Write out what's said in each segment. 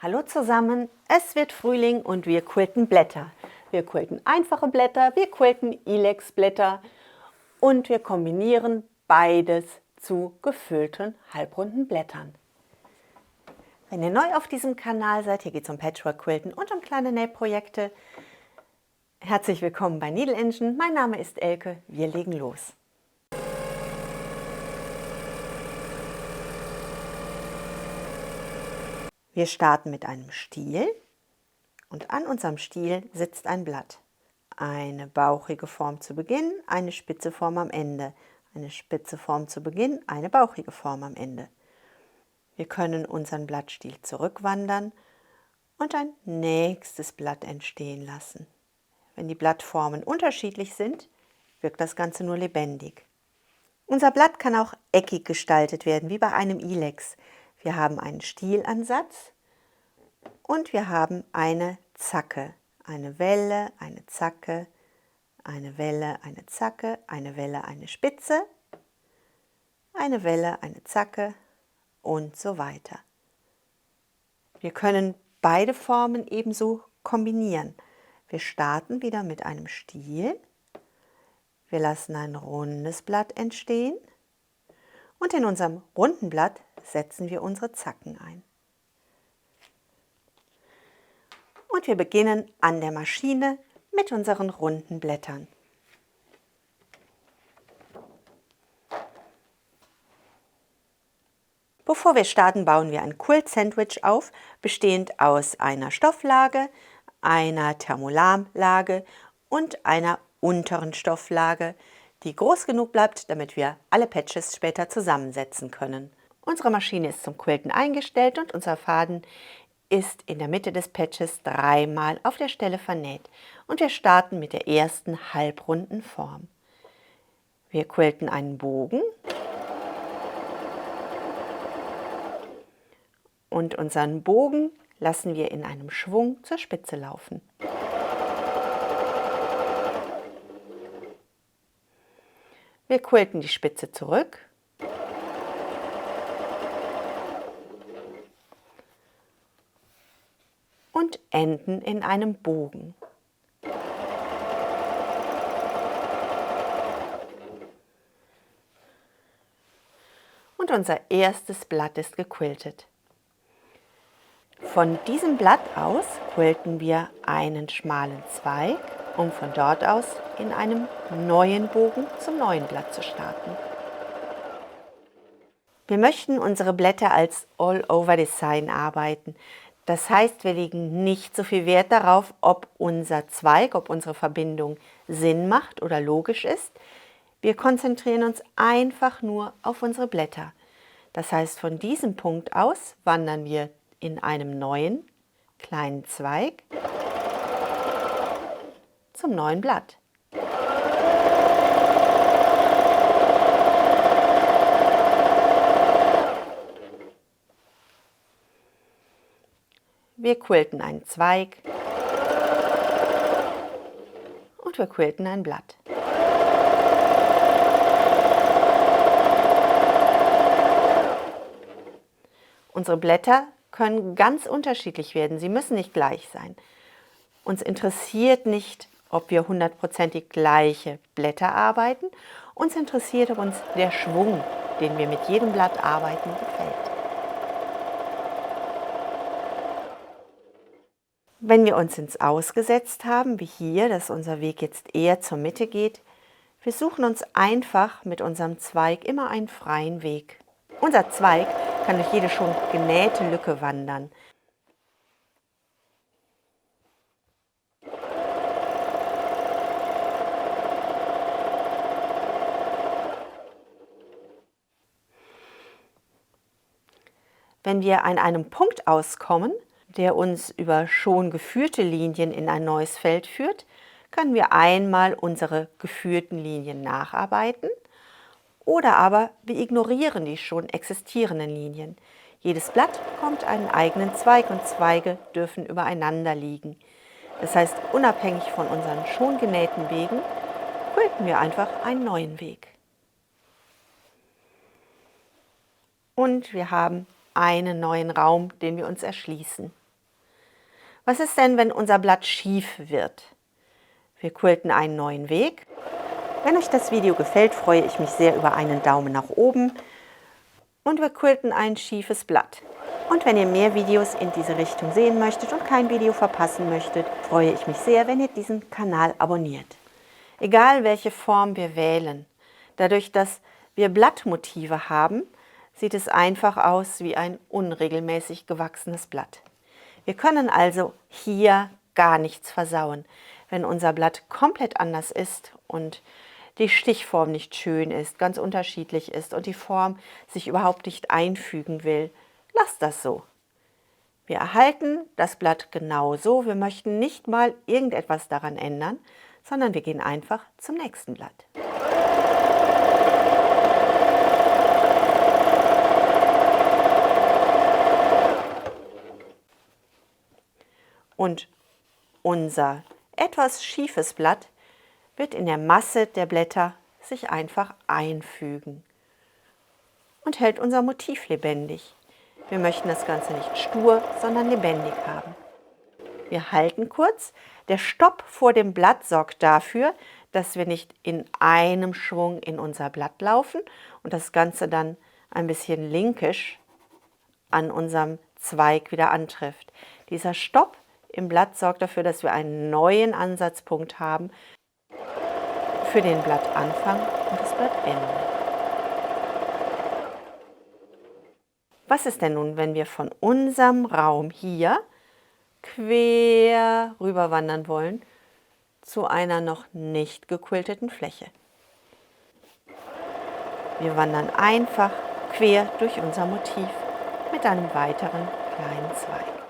Hallo zusammen, es wird Frühling und wir quilten Blätter. Wir quilten einfache Blätter, wir quilten Ilex-Blätter und wir kombinieren beides zu gefüllten halbrunden Blättern. Wenn ihr neu auf diesem Kanal seid, hier geht es um Patchwork-Quilten und um kleine Nähprojekte. Herzlich willkommen bei Needle Engine, mein Name ist Elke, wir legen los. Wir starten mit einem Stiel und an unserem Stiel sitzt ein Blatt. Eine bauchige Form zu Beginn, eine spitze Form am Ende. Eine spitze Form zu Beginn, eine bauchige Form am Ende. Wir können unseren Blattstiel zurückwandern und ein nächstes Blatt entstehen lassen. Wenn die Blattformen unterschiedlich sind, wirkt das Ganze nur lebendig. Unser Blatt kann auch eckig gestaltet werden, wie bei einem Ilex. Wir haben einen Stielansatz und wir haben eine Zacke. Eine Welle, eine Zacke, eine Welle, eine Zacke, eine Welle, eine Spitze, eine Welle, eine Zacke und so weiter. Wir können beide Formen ebenso kombinieren. Wir starten wieder mit einem Stiel. Wir lassen ein rundes Blatt entstehen und in unserem runden Blatt setzen wir unsere Zacken ein. Und wir beginnen an der Maschine mit unseren runden Blättern. Bevor wir starten, bauen wir ein Quilt-Sandwich auf, bestehend aus einer Stofflage, einer Thermolamlage und einer unteren Stofflage, die groß genug bleibt, damit wir alle Patches später zusammensetzen können. Unsere Maschine ist zum Quilten eingestellt und unser Faden ist in der Mitte des Patches dreimal auf der Stelle vernäht. Und wir starten mit der ersten halbrunden Form. Wir quilten einen Bogen und unseren Bogen lassen wir in einem Schwung zur Spitze laufen. Wir quilten die Spitze zurück und enden in einem Bogen. Und unser erstes Blatt ist gequiltet. Von diesem Blatt aus quilten wir einen schmalen Zweig, um von dort aus in einem neuen Bogen zum neuen Blatt zu starten. Wir möchten unsere Blätter als All-Over-Design arbeiten. Das heißt, wir legen nicht so viel Wert darauf, ob unser Zweig, ob unsere Verbindung Sinn macht oder logisch ist. Wir konzentrieren uns einfach nur auf unsere Blätter. Das heißt, von diesem Punkt aus wandern wir in einem neuen kleinen Zweig zum neuen Blatt. Wir quilten einen Zweig und wir quilten ein Blatt. Unsere Blätter können ganz unterschiedlich werden, sie müssen nicht gleich sein. Uns interessiert nicht, ob wir 100%ig gleiche Blätter arbeiten, uns interessiert, ob uns der Schwung, den wir mit jedem Blatt arbeiten, gefällt. Wenn wir uns ins Aus gesetzt haben, wie hier, dass unser Weg jetzt eher zur Mitte geht, wir suchen uns einfach mit unserem Zweig immer einen freien Weg. Unser Zweig kann durch jede schon genähte Lücke wandern. Wenn wir an einem Punkt auskommen, der uns über schon geführte Linien in ein neues Feld führt, können wir einmal unsere geführten Linien nacharbeiten oder aber wir ignorieren die schon existierenden Linien. Jedes Blatt bekommt einen eigenen Zweig und Zweige dürfen übereinander liegen. Das heißt, unabhängig von unseren schon genähten Wegen, quilten wir einfach einen neuen Weg. Und wir haben einen neuen Raum, den wir uns erschließen. Was ist denn, wenn unser Blatt schief wird? Wir quilten einen neuen Weg. Wenn euch das Video gefällt, freue ich mich sehr über einen Daumen nach oben und wir quilten ein schiefes Blatt. Und wenn ihr mehr Videos in diese Richtung sehen möchtet und kein Video verpassen möchtet, freue ich mich sehr, wenn ihr diesen Kanal abonniert. Egal welche Form wir wählen, dadurch, dass wir Blattmotive haben, sieht es einfach aus wie ein unregelmäßig gewachsenes Blatt. Wir können also hier gar nichts versauen. Wenn unser Blatt komplett anders ist und die Stichform nicht schön ist, ganz unterschiedlich ist und die Form sich überhaupt nicht einfügen will, lasst das so. Wir erhalten das Blatt genauso. Wir möchten nicht mal irgendetwas daran ändern, sondern wir gehen einfach zum nächsten Blatt. Und unser etwas schiefes Blatt wird in der Masse der Blätter sich einfach einfügen und hält unser Motiv lebendig. Wir möchten das Ganze nicht stur, sondern lebendig haben. Wir halten kurz. Der Stopp vor dem Blatt sorgt dafür, dass wir nicht in einem Schwung in unser Blatt laufen und das Ganze dann ein bisschen linkisch an unserem Zweig wieder antrifft. Dieser Stopp im Blatt sorgt dafür, dass wir einen neuen Ansatzpunkt haben für den Blattanfang und das Blattende. Was ist denn nun, wenn wir von unserem Raum hier quer rüber wandern wollen zu einer noch nicht gequilteten Fläche? Wir wandern einfach quer durch unser Motiv mit einem weiteren kleinen Zweig.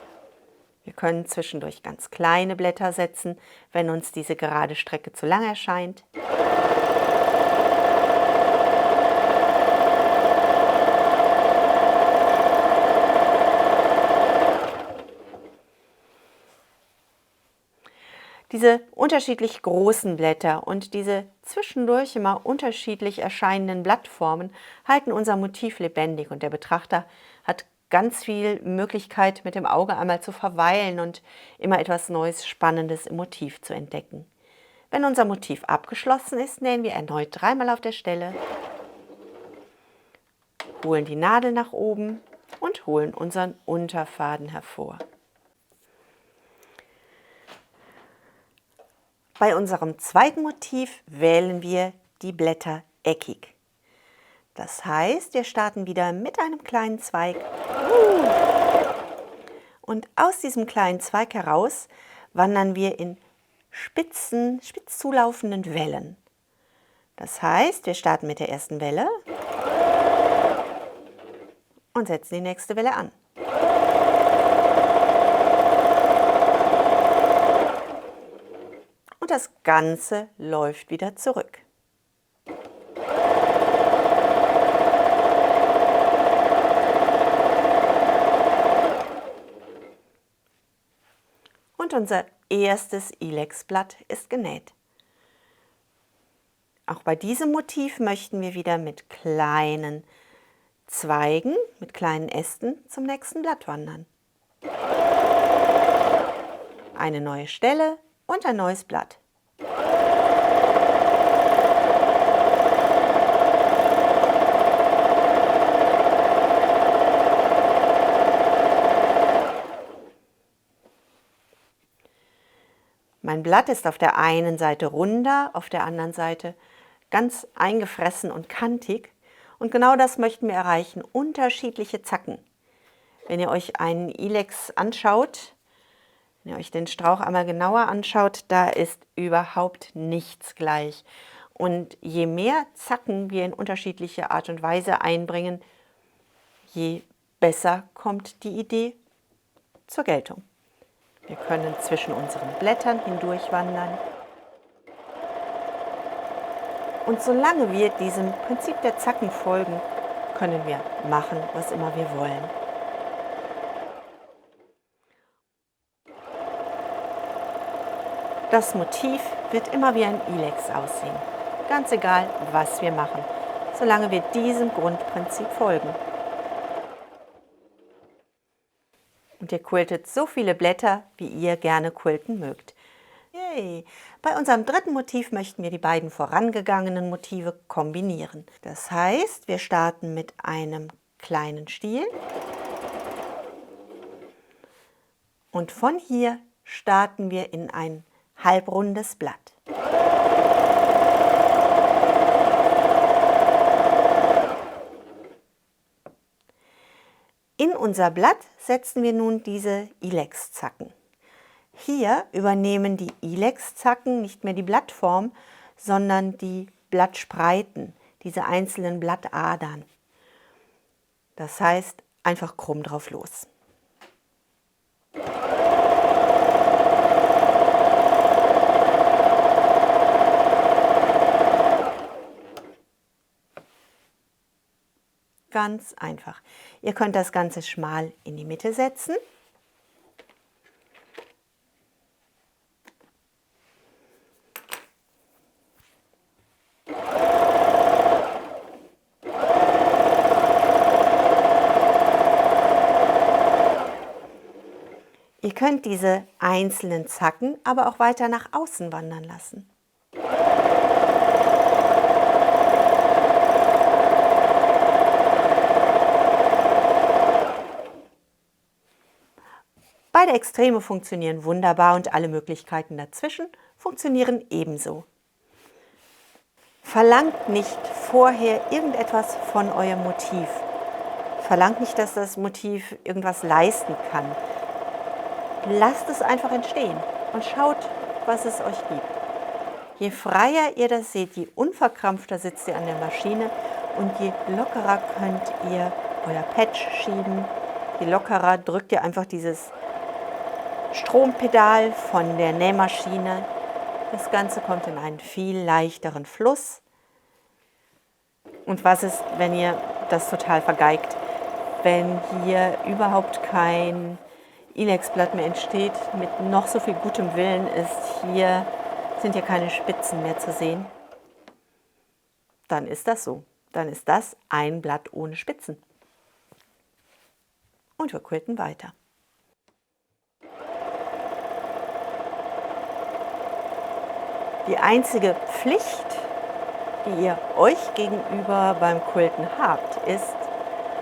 Wir können zwischendurch ganz kleine Blätter setzen, wenn uns diese gerade Strecke zu lang erscheint. Diese unterschiedlich großen Blätter und diese zwischendurch immer unterschiedlich erscheinenden Blattformen halten unser Motiv lebendig und der Betrachter hat ganz viel Möglichkeit, mit dem Auge einmal zu verweilen und immer etwas Neues, Spannendes im Motiv zu entdecken. Wenn unser Motiv abgeschlossen ist, nähen wir erneut dreimal auf der Stelle, holen die Nadel nach oben und holen unseren Unterfaden hervor. Bei unserem zweiten Motiv wählen wir die Blätter eckig. Das heißt, wir starten wieder mit einem kleinen Zweig und aus diesem kleinen Zweig heraus wandern wir in spitz zulaufenden Wellen. Das heißt, wir starten mit der ersten Welle und setzen die nächste Welle an. Und das Ganze läuft wieder zurück. Und unser erstes Ilex-Blatt ist genäht. Auch bei diesem Motiv möchten wir wieder mit kleinen Zweigen, mit kleinen Ästen zum nächsten Blatt wandern. Eine neue Stelle und ein neues Blatt. Mein Blatt ist auf der einen Seite runder, auf der anderen Seite ganz eingefressen und kantig. Und genau das möchten wir erreichen, unterschiedliche Zacken. Wenn ihr euch einen Ilex anschaut, wenn ihr euch den Strauch einmal genauer anschaut, da ist überhaupt nichts gleich. Und je mehr Zacken wir in unterschiedliche Art und Weise einbringen, je besser kommt die Idee zur Geltung. Wir können zwischen unseren Blättern hindurch wandern. Und solange wir diesem Prinzip der Zacken folgen, können wir machen, was immer wir wollen. Das Motiv wird immer wie ein Ilex aussehen, ganz egal, was wir machen, solange wir diesem Grundprinzip folgen. Und und ihr quiltet so viele Blätter, wie ihr gerne quilten mögt. Yay! Bei unserem dritten Motiv möchten wir die beiden vorangegangenen Motive kombinieren. Das heißt, wir starten mit einem kleinen Stiel und von hier starten wir in ein halbrundes Blatt. In unser Blatt setzen wir nun diese Ilex-Zacken. Hier übernehmen die Ilex-Zacken nicht mehr die Blattform, sondern die Blattspreiten, diese einzelnen Blattadern. Das heißt, einfach krumm drauf los. Ganz einfach. Ihr könnt das Ganze schmal in die Mitte setzen. Ihr könnt diese einzelnen Zacken aber auch weiter nach außen wandern lassen. Beide Extreme funktionieren wunderbar und alle Möglichkeiten dazwischen funktionieren ebenso. Verlangt nicht vorher irgendetwas von eurem Motiv. Verlangt nicht, dass das Motiv irgendwas leisten kann. Lasst es einfach entstehen und schaut, was es euch gibt. Je freier ihr das seht, je unverkrampfter sitzt ihr an der Maschine und je lockerer könnt ihr euer Patch schieben, je lockerer drückt ihr einfach dieses Strompedal von der Nähmaschine. Das Ganze kommt in einen viel leichteren Fluss. Und was ist, wenn ihr das total vergeigt? Wenn hier überhaupt kein Ilex-Blatt mehr entsteht, mit noch so viel gutem Willen sind hier keine Spitzen mehr zu sehen, dann ist das so. Dann ist das ein Blatt ohne Spitzen. Und wir quilten weiter. Die einzige Pflicht, die ihr euch gegenüber beim Quilten habt, ist,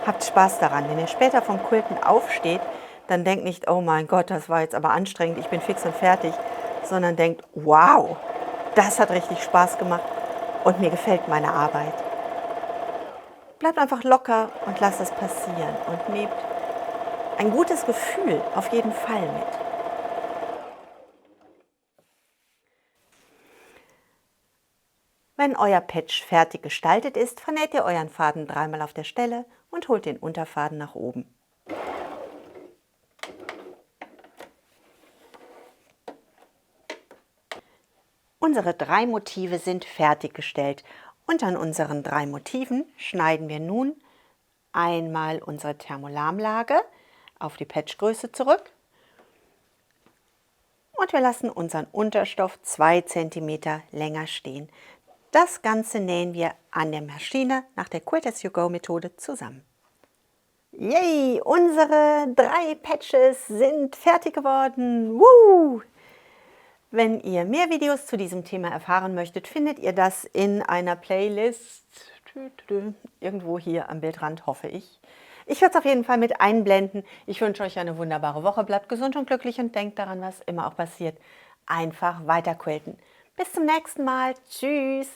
habt Spaß daran. Wenn ihr später vom Quilten aufsteht, dann denkt nicht, oh mein Gott, das war jetzt aber anstrengend, ich bin fix und fertig, sondern denkt, wow, das hat richtig Spaß gemacht und mir gefällt meine Arbeit. Bleibt einfach locker und lasst es passieren und nehmt ein gutes Gefühl auf jeden Fall mit. Wenn euer Patch fertig gestaltet ist, vernäht ihr euren Faden dreimal auf der Stelle und holt den Unterfaden nach oben. Unsere 3 Motive sind fertiggestellt und an unseren 3 Motiven schneiden wir nun einmal unsere Thermolamlage auf die Patchgröße zurück und wir lassen unseren Unterstoff 2 cm länger stehen. Das Ganze nähen wir an der Maschine nach der Quilt-as-you-go-Methode zusammen. Yay! Unsere 3 Patches sind fertig geworden! Woo! Wenn ihr mehr Videos zu diesem Thema erfahren möchtet, findet ihr das in einer Playlist irgendwo hier am Bildrand, hoffe ich. Ich werde es auf jeden Fall mit einblenden. Ich wünsche euch eine wunderbare Woche. Bleibt gesund und glücklich und denkt daran, was immer auch passiert. Einfach weiter quilten. Bis zum nächsten Mal. Tschüss!